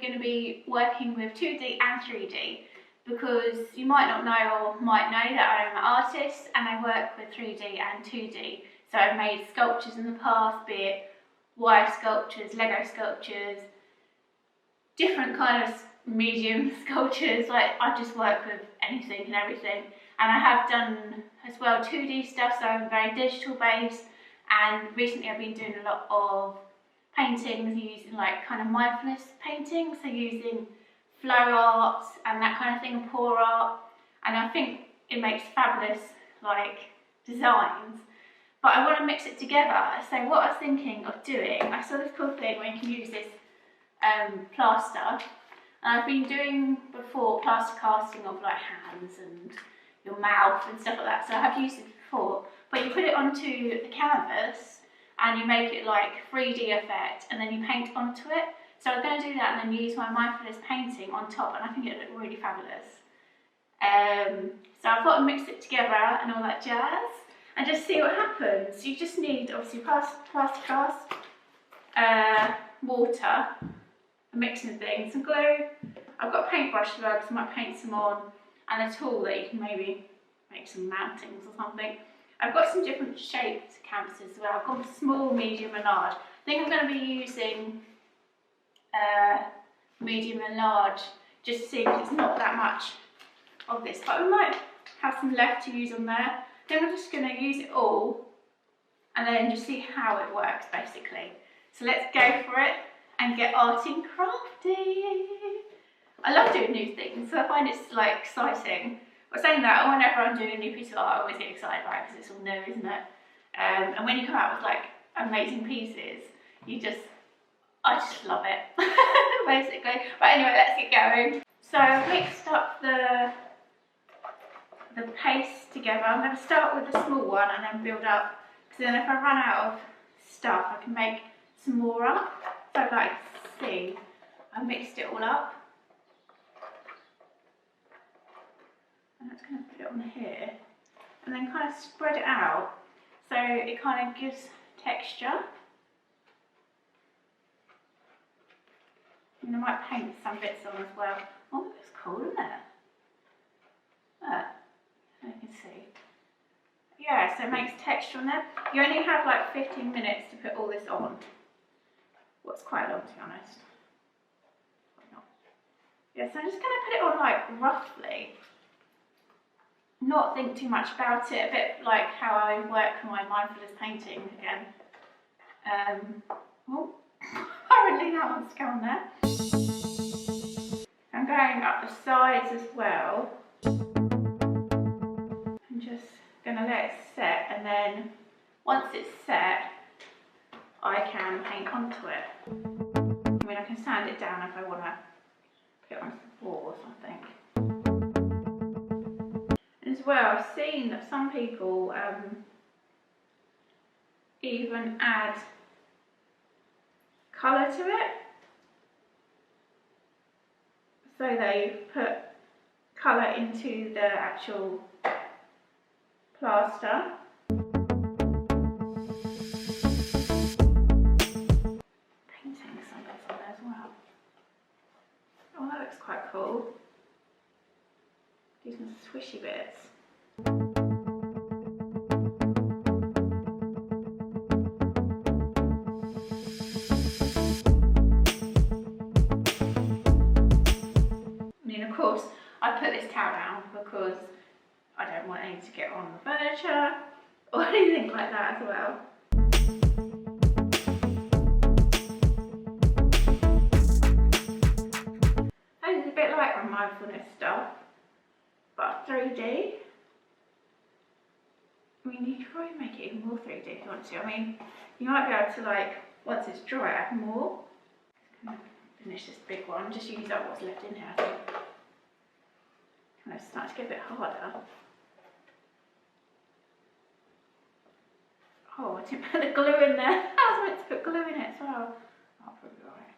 going to be working with 2D and 3D, because you might not know or might know that I'm an artist and I work with 3D and 2D. So I've made sculptures in the past, be it wire sculptures, Lego sculptures, different kind of medium sculptures. Like, I just work with anything and everything. And I have done as well 2D stuff, so I'm very digital based. And recently I've been doing a lot of paintings using like kind of mindfulness painting, so using flow art and that kind of thing, and pour art. And I think it makes fabulous like designs. But I want to mix it together. So what I was thinking of doing, I saw this cool thing where you can use this plaster. And I've been doing before plaster casting of like hands and your mouth and stuff like that. So I have used it before. But you put it onto the canvas and you make it like 3D effect, and then you paint onto it. So I'm going to do that and then use my mindfulness painting on top, and I think it looked really fabulous. So I thought I'd mix it together and all that jazz, and just see what happens. You just need obviously plaster cast, water, a mixing thing, some glue. I've got a paintbrush as well because I might paint some on, and a tool that you can maybe make some mountings or something. I've got some different shaped canvases as well. I've got small, medium and large. I think I'm going to be using medium and large, just to see if it's not that much of this, but we might have some left to use on there. Then I'm just going to use it all and then just see how it works basically. So let's go for it and get arty and crafty. I love doing new things, so I find it's like exciting. But saying that, whenever I'm doing a new piece of art, I always get excited about it because it's all new, isn't it? And when you come out with like amazing pieces, I just love it, basically. But anyway, let's get going. So I've mixed up the paste together. I'm going to start with a small one and then build up, because then if I run out of stuff, I can make some more up. So like, see, I mixed it all up. And I'm just going to put it on here and then kind of spread it out so it kind of gives texture. And I might paint some bits on as well. Oh, that looks cool, isn't it? You can see. Yeah, so it makes texture on there. You only have like 15 minutes to put all this on. Well, it's quite long, to be honest. Probably not. Yeah, so I'm just going to put it on like roughly. Not think too much about it, a bit like how I work for my mindfulness painting again. Oh, apparently that wants to go on there. I'm going up the sides as well. I'm just going to let it set, and then once it's set, I can paint onto it. I mean, I can sand it down if I want to put it on the wall or something. As well, I've seen that some people even add colour to it. So they put colour into the actual plaster. Painting some bits on there as well. Oh, that looks quite cool. Do some swishy bits. I mean, of course, I put this towel down because I don't want any to get on the furniture or anything like that as well. This is a bit like my mindfulness stuff, but 3D. I mean, you could probably make it even more 3D if you want to. I mean, you might be able to, like, once it's dry, add more. I'm going to finish this big one, just use up what's left in here, I think. Kind of starting to get a bit harder. Oh, I didn't put the glue in there. I was meant to put glue in it as well. I'll probably be alright.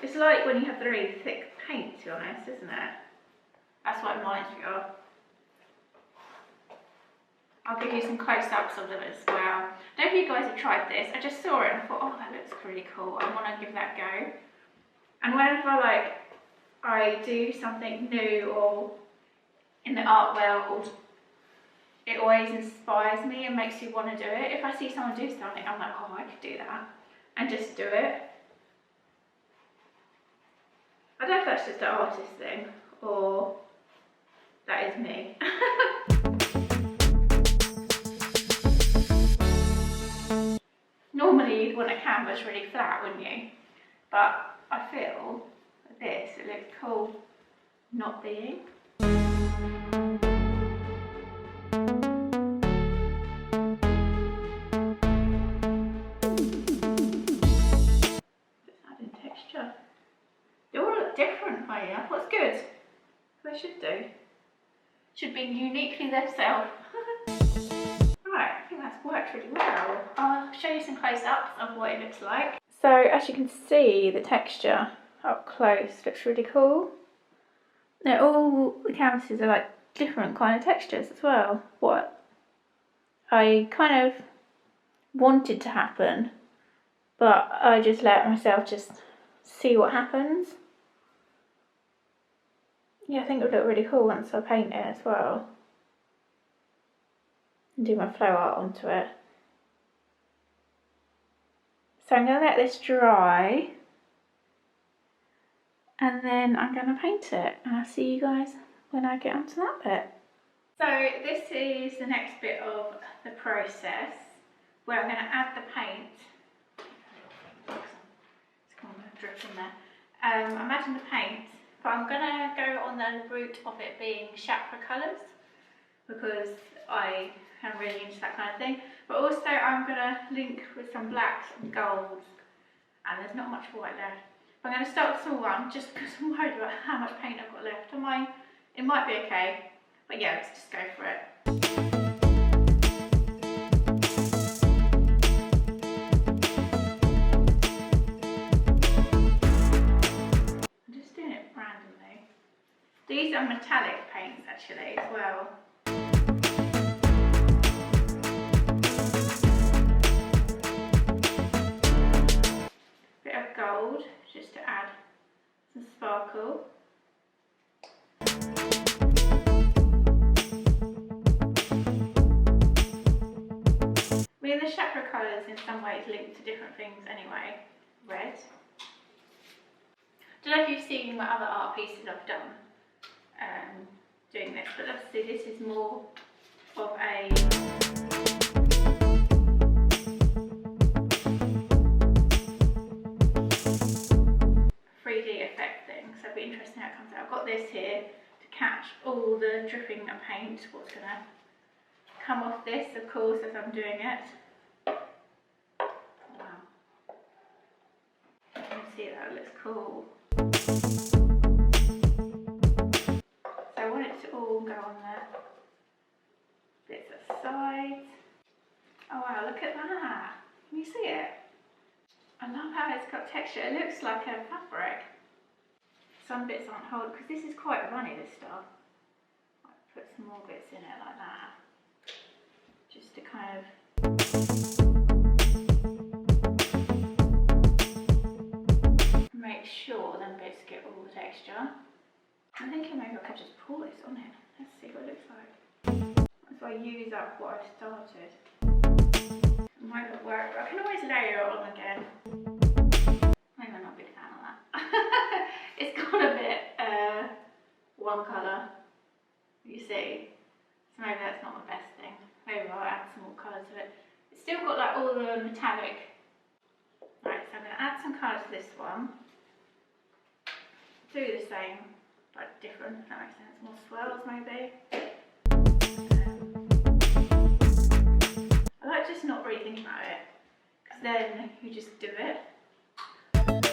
It's like when you have the really thick paint, to be honest, isn't it? That's what it reminds me of. I'll give you some close-ups of them as well. I don't know if you guys have tried this. I just saw it and I thought, oh, that looks really cool. I want to give that a go. And whenever I do something new or in the art world, it always inspires me and makes me want to do it. If I see someone do something, I'm like, oh, I could do that, and just do it. I don't know if that's just an artist thing or that is me. Normally you'd want a canvas really flat, wouldn't you? But I feel with this, it looks cool not being. Just adding texture. They all look different, by you. What's good? They should do. Should be uniquely themselves. Right, I think that's worked really well. I'll show you some close-ups of what it looks like. So as you can see, the texture up close looks really cool. Now all the canvases are like different kind of textures as well. What I kind of wanted to happen, but I just let myself just see what happens. Yeah, I think it would look really cool once I paint it as well. And do my flow art onto it. So I'm going to let this dry. And then I'm going to paint it. And I'll see you guys when I get onto that bit. So this is the next bit of the process where I'm going to add the paint. It's kind of drip in there. I'm adding the paint. But I'm going to go on the route of it being chakra colours because I am really into that kind of thing. But also I'm going to link with some blacks and golds, and there's not much white left. But I'm going to start with a small one just because I'm worried about how much paint I've got left. It might be okay, but yeah, let's just go for it. These are metallic paints actually as well. Bit of gold just to add some sparkle. I mean, the chakra colours in some ways link to different things anyway. Red. I don't know if you've seen my other art pieces I've done. Doing this, but obviously this is more of a 3D effect thing, so it'll be interesting how it comes out. I've got this here to catch all the dripping of paint, what's going to come off this, of course, as I'm doing it. Wow. You can see that, it looks cool. Go on there. Bits of sides. Oh wow, look at that. Can you see it? I love how it's got texture. It looks like a fabric. Some bits aren't hard because this is quite runny, this stuff. I'll put some more bits in it like that. Just to kind of make sure them bits get all the texture. I'm thinking maybe I could just pull this on it. Let's see what it looks like. If I use up what I've started. It might not work, but I can always layer it on again. Maybe I'm not a big fan of that. It's got a bit one colour, you see. So maybe that's not the best thing. Maybe I'll add some more colour to it. It's still got like all the metallic. Right, so I'm going to add some colour to this one. Do the same. But different, if that makes sense. More swirls maybe. I like just not really thinking about it, because then you just do it. I don't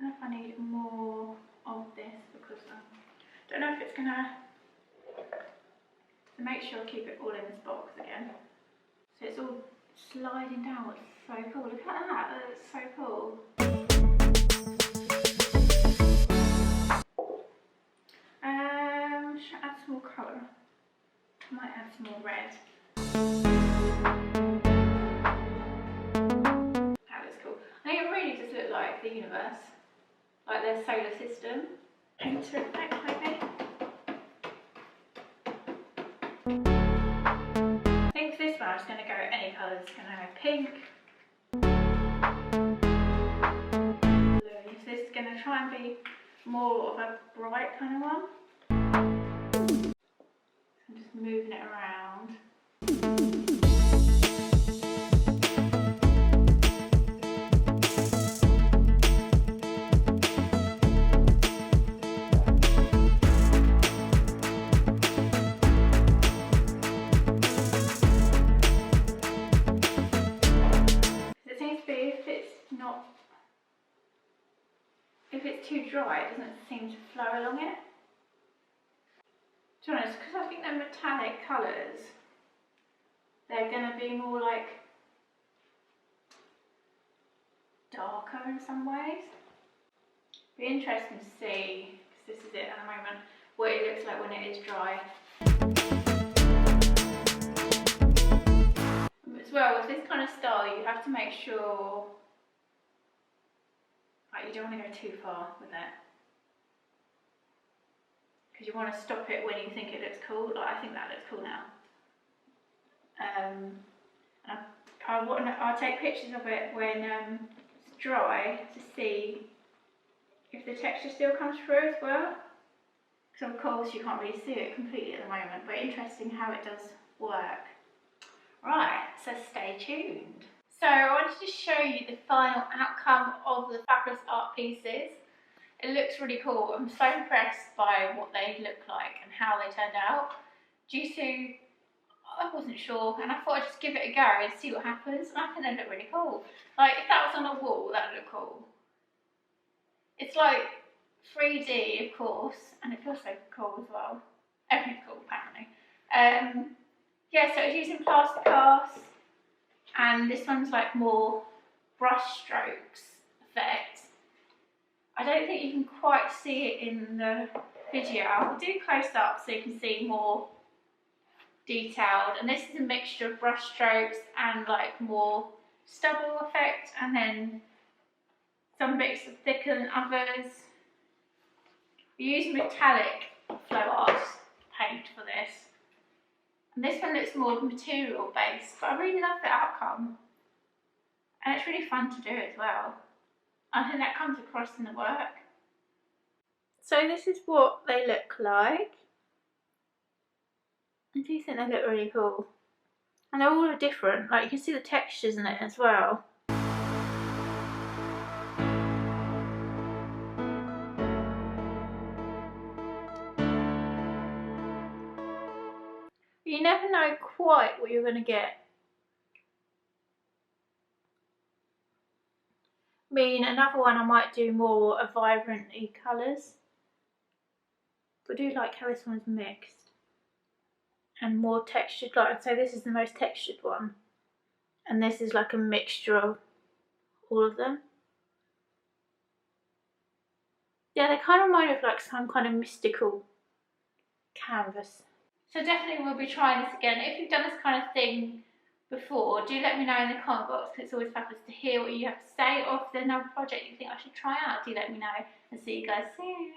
know if I need more of this because I don't know if it's gonna. So make sure I keep it all in this box again. So it's all sliding downwards. So cool, look at that, that's so cool. Should I add some more colour? might add some more red. That looks cool. I think it really does look like the universe, like their solar system. Into effect, maybe. I think for this one I'm just going to go any colours. It's going to go pink, blue. So this is going to try and be more of a bright kind of one. So I'm just moving it around. If it's too dry, it doesn't seem to flow along it. To be honest, because I think they're metallic colours, they're going to be more like darker in some ways. Be interesting to see, because this is it at the moment, what it looks like when it is dry. As well, with this kind of style, you have to make sure you don't want to go too far with it, because you want to stop it when you think it looks cool. Like, I think that looks cool now. I'll take pictures of it when it's dry to see if the texture still comes through as well. Because of course you can't really see it completely at the moment, but interesting how it does work. Right, so stay tuned. So I wanted to show you the final outcome of the fabulous art pieces. It looks really cool. I'm so impressed by what they look like and how they turned out. Due to, I wasn't sure, and I thought I'd just give it a go and see what happens, and I think they look really cool. Like, if that was on a wall, that would look cool. It's like 3D, of course, and it feels so cool as well. Everything's cool, apparently. Yeah, so it's using plaster casts. And this one's like more brush strokes effect. I don't think you can quite see it in the video. I'll do close up so you can see more detailed. And this is a mixture of brush strokes and like more stubble effect, and then some bits are thicker than others. We use metallic flow art paint for this. And this one looks more material based, but I really love the outcome. And it's really fun to do as well. I think that comes across in the work. So this is what they look like. I do think they look really cool. And they're all different, like you can see the textures in it as well. You never know quite what you're going to get. I mean, another one I might do more of vibrant-y colours. But I do like how this one's mixed. And more textured, like I'd say this is the most textured one. And this is like a mixture of all of them. Yeah, they kind of remind me of like some kind of mystical canvas. So definitely we'll be trying this again. If you've done this kind of thing before, do let me know in the comment box, because it's always fabulous to hear what you have to say, or if there's another project you think I should try out, do let me know, and see you guys soon.